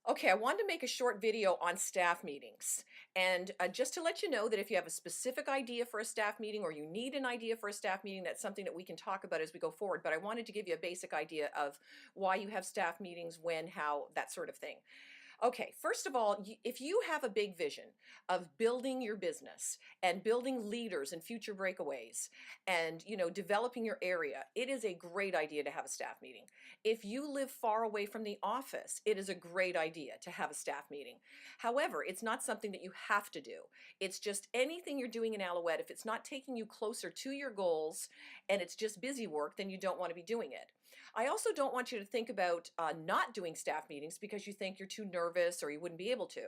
Okay, I wanted to make a short video on staff meetings. And just to let you know that if you have a specific idea for a staff meeting or you need an idea for a staff meeting, that's something that we can talk about as we go forward. But I wanted to give you a basic idea of why you have staff meetings, when, how, that sort of thing. Okay, first of all, if you have a big vision of building your business and building leaders and future breakaways and, developing your area, it is a great idea to have a staff meeting. If you live far away from the office, it is a great idea to have a staff meeting. However, it's not something that you have to do. It's just anything you're doing in Alouette, if it's not taking you closer to your goals and it's just busy work, then you don't want to be doing it. I also don't want you to think about not doing staff meetings because you think you're too nervous or you wouldn't be able to.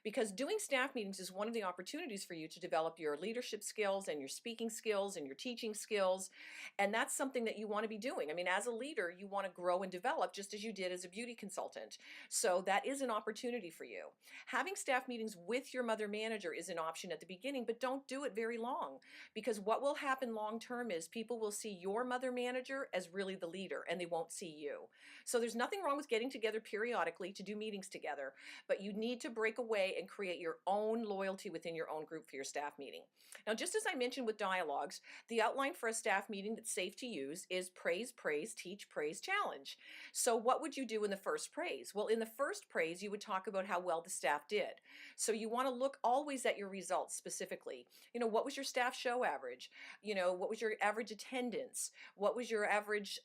Because doing staff meetings is one of the opportunities for you to develop your leadership skills and your speaking skills and your teaching skills. And that's something that you want to be doing. I mean, as a leader, you want to grow and develop just as you did as a beauty consultant. So that is an opportunity for you. Having staff meetings with your mother manager is an option at the beginning, but don't do it very long, because what will happen long term is people will see your mother manager as really the leader and they won't see you. So there's nothing wrong with getting together periodically to do meetings together, but you need to break away and create your own loyalty within your own group for your staff meeting. Now, just as I mentioned with dialogues, the outline for a staff meeting that's safe to use is praise, praise, teach, praise, challenge. So what would you do in the first praise? Well, in the first praise, you would talk about how well the staff did. So you want to look always at your results specifically. What was your staff show average? What was your average attendance? What was your average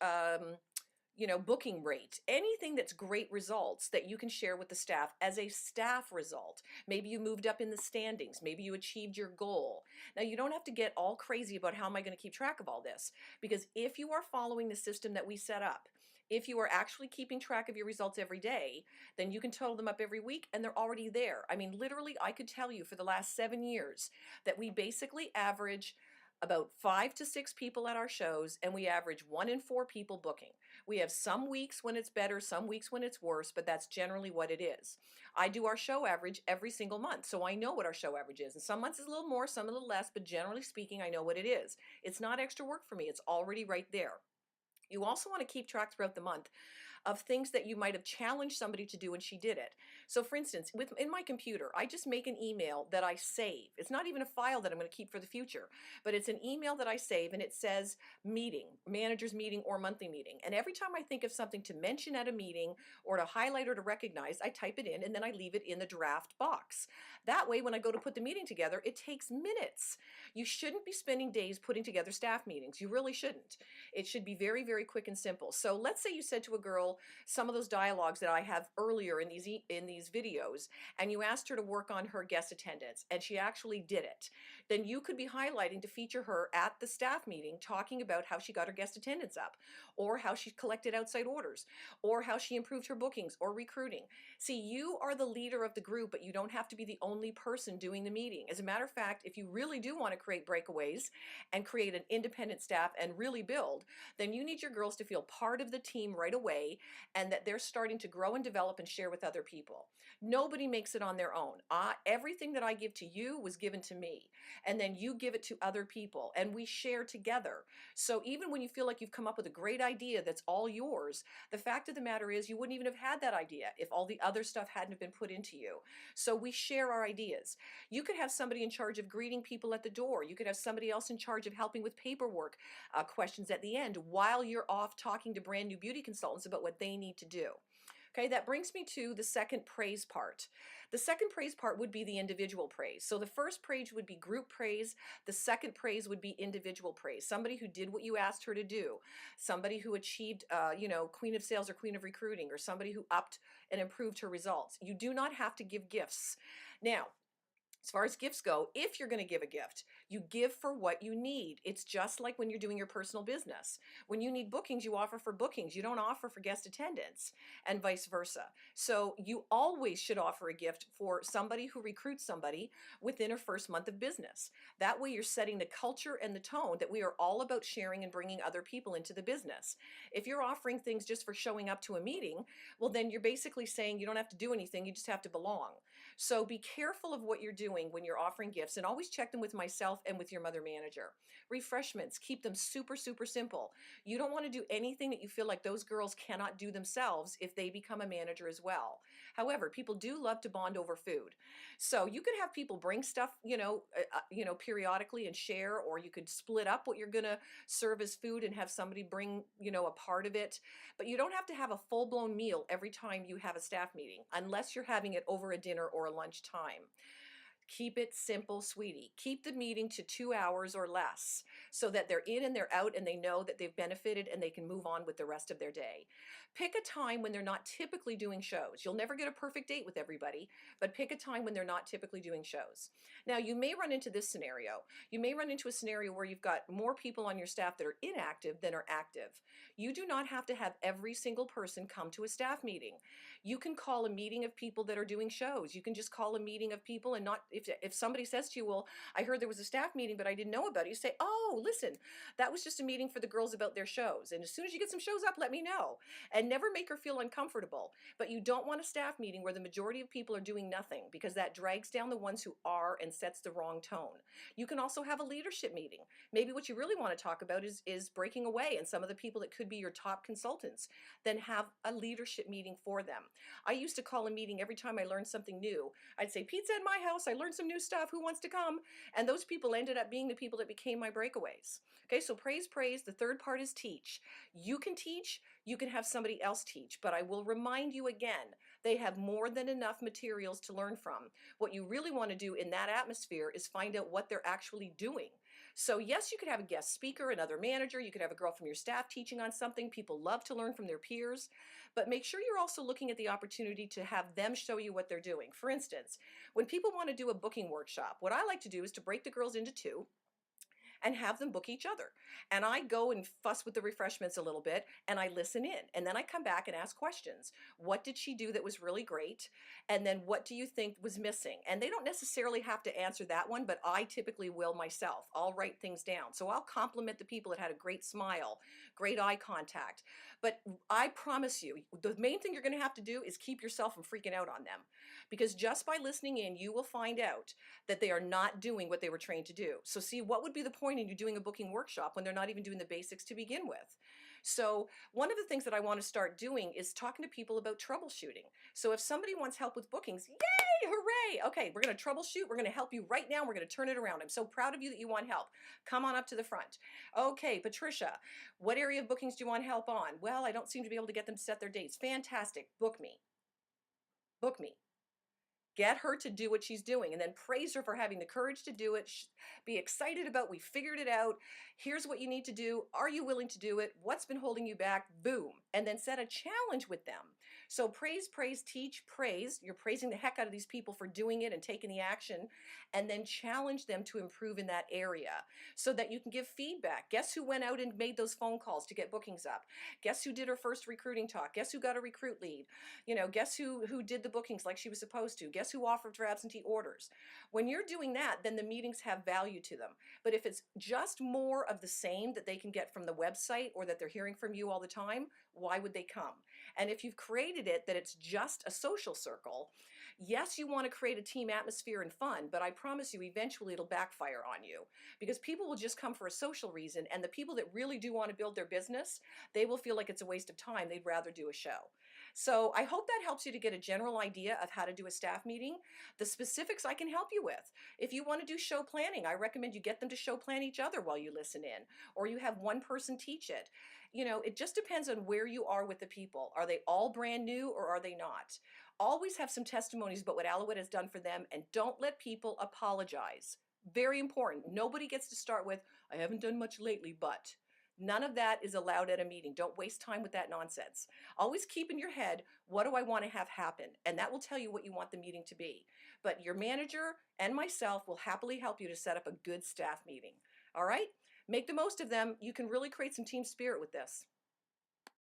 booking rate, anything that's great results that you can share with the staff as a staff result. Maybe you moved up in the standings. Maybe you achieved your goal. Now, you don't have to get all crazy about how am I going to keep track of all this, because if you are following the system that we set up, if you are actually keeping track of your results every day, then you can total them up every week and they're already there. I mean, literally, I could tell you for the last 7 years that we basically average about 5 to 6 people at our shows, and we average 1 in 4 people booking. We have some weeks when it's better, some weeks when it's worse, but that's generally what it is. I do our show average every single month, so I know what our show average is. And some months is a little more, some a little less, but generally speaking, I know what it is. It's not extra work for me. It's already right there. You also want to keep track throughout the month of things that you might have challenged somebody to do and she did it. So for instance, in my computer, I just make an email that I save. It's not even a file that I'm going to keep for the future, but it's an email that I save, and it says meeting, manager's meeting or monthly meeting. And every time I think of something to mention at a meeting or to highlight or to recognize, I type it in and then I leave it in the draft box. That way, when I go to put the meeting together, it takes minutes. You shouldn't be spending days putting together staff meetings. You really shouldn't. It should be very, very quick and simple. So let's say you said to a girl some of those dialogues that I have earlier in these videos, and you asked her to work on her guest attendance, and she actually did it. Then you could be highlighting to feature her at the staff meeting, talking about how she got her guest attendance up, or how she collected outside orders, or how she improved her bookings or recruiting. See, you are the leader of the group, but you don't have to be the only person doing the meeting. As a matter of fact, if you really do want to create breakaways and create an independent staff and really build, then you need your girls to feel part of the team right away, and that they're starting to grow and develop and share with other people. Nobody makes it on their own. Everything that I give to you was given to me, and then you give it to other people, and we share together. So even when you feel like you've come up with a great idea that's all yours, the fact of the matter is you wouldn't even have had that idea if all the other stuff hadn't been put into you. So we share our ideas. You could have somebody in charge of greeting people at the door. You could have somebody else in charge of helping with paperwork questions at the end while you're off talking to brand new beauty consultants about what they need to do. Okay, that brings me to the second praise part. The second praise part would be the individual praise. So the first praise would be group praise. The second praise would be individual praise. Somebody who did what you asked her to do. Somebody who achieved, Queen of Sales or Queen of Recruiting, or somebody who upped and improved her results. You do not have to give gifts. Now, as far as gifts go, if you're going to give a gift, you give for what you need. It's just like when you're doing your personal business. When you need bookings, you offer for bookings. You don't offer for guest attendance, and vice versa. So you always should offer a gift for somebody who recruits somebody within her first month of business. That way you're setting the culture and the tone that we are all about sharing and bringing other people into the business. If you're offering things just for showing up to a meeting, well, then you're basically saying you don't have to do anything, you just have to belong. So be careful of what you're doing doing when you're offering gifts, and always check them with myself and with your mother manager. Refreshments, keep them super, super simple. You don't want to do anything that you feel like those girls cannot do themselves if they become a manager as well. However, people do love to bond over food. So you could have people bring stuff, periodically and share, or you could split up what you're going to serve as food and have somebody bring, a part of it. But you don't have to have a full blown meal every time you have a staff meeting, unless you're having it over a dinner or a lunch time. Keep it simple, sweetie. Keep the meeting to 2 hours or less so that they're in and they're out and they know that they've benefited and they can move on with the rest of their day. Pick a time when they're not typically doing shows. You'll never get a perfect date with everybody, but pick a time when they're not typically doing shows. Now, you may run into this scenario. You may run into a scenario where you've got more people on your staff that are inactive than are active. You do not have to have every single person come to a staff meeting. You can call a meeting of people that are doing shows. You can just call a meeting of people and not, if somebody says to you, well, I heard there was a staff meeting, but I didn't know about it. You say, oh, listen, that was just a meeting for the girls about their shows. And as soon as you get some shows up, let me know. And never make her feel uncomfortable. But you don't want a staff meeting where the majority of people are doing nothing, because that drags down the ones who are and sets the wrong tone. You can also have a leadership meeting. Maybe what you really want to talk about is breaking away and some of the people that could be your top consultants. Then have a leadership meeting for them. I used to call a meeting every time I learned something new. I'd say, pizza in my house, I learned some new stuff, who wants to come? And those people ended up being the people that became my breakaways. Okay, so praise, praise. The third part is teach. You can teach, you can have somebody else teach, but I will remind you again, they have more than enough materials to learn from. What you really want to do in that atmosphere is find out what they're actually doing. So yes, you could have a guest speaker, another manager, you could have a girl from your staff teaching on something. People love to learn from their peers, but make sure you're also looking at the opportunity to have them show you what they're doing. For instance, when people want to do a booking workshop, what I like to do is to break the girls into two and have them book each other. And I go and fuss with the refreshments a little bit and I listen in. And then I come back and ask questions. What did she do that was really great? And then what do you think was missing? And they don't necessarily have to answer that one, but I typically will myself. I'll write things down. So I'll compliment the people that had a great smile, great eye contact. But I promise you, the main thing you're going to have to do is keep yourself from freaking out on them. Because just by listening in, you will find out that they are not doing what they were trained to do. So see, what would be the point in you doing a booking workshop when they're not even doing the basics to begin with? So one of the things that I want to start doing is talking to people about troubleshooting. So if somebody wants help with bookings, yay, hooray. Okay, we're going to troubleshoot. We're going to help you right now. We're going to turn it around. I'm so proud of you that you want help. Come on up to the front. Okay, Patricia, what area of bookings do you want help on? Well, I don't seem to be able to get them to set their dates. Fantastic. Book me. Book me. Get her to do what she's doing, and then praise her for having the courage to do it. Be excited about, we figured it out. Here's what you need to do. Are you willing to do it? What's been holding you back? Boom. And then set a challenge with them. So praise, praise, teach, praise. You're praising the heck out of these people for doing it and taking the action, and then challenge them to improve in that area so that you can give feedback. Guess who went out and made those phone calls to get bookings up? Guess who did her first recruiting talk? Guess who got a recruit lead? Guess who did the bookings like she was supposed to? Guess who offered for absentee orders? When you're doing that, then the meetings have value to them. But if it's just more of the same that they can get from the website or that they're hearing from you all the time, why would they come? And if you've created it that it's just a social circle, yes, you want to create a team atmosphere and fun, but I promise you eventually it'll backfire on you, because people will just come for a social reason, and the people that really do want to build their business, they will feel like it's a waste of time. They'd rather do a show. So I hope that helps you to get a general idea of how to do a staff meeting. The specifics I can help you with. If you want to do show planning, I recommend you get them to show plan each other while you listen in, or you have one person teach it. It just depends on where you are with the people. Are they all brand new or are they not? Always have some testimonies about what Alouette has done for them, and don't let people apologize. Very important. Nobody gets to start with, I haven't done much lately, but. None of that is allowed at a meeting. Don't waste time with that nonsense. Always keep in your head, what do I want to have happen? And that will tell you what you want the meeting to be. But your manager and myself will happily help you to set up a good staff meeting. All right? Make the most of them. You can really create some team spirit with this.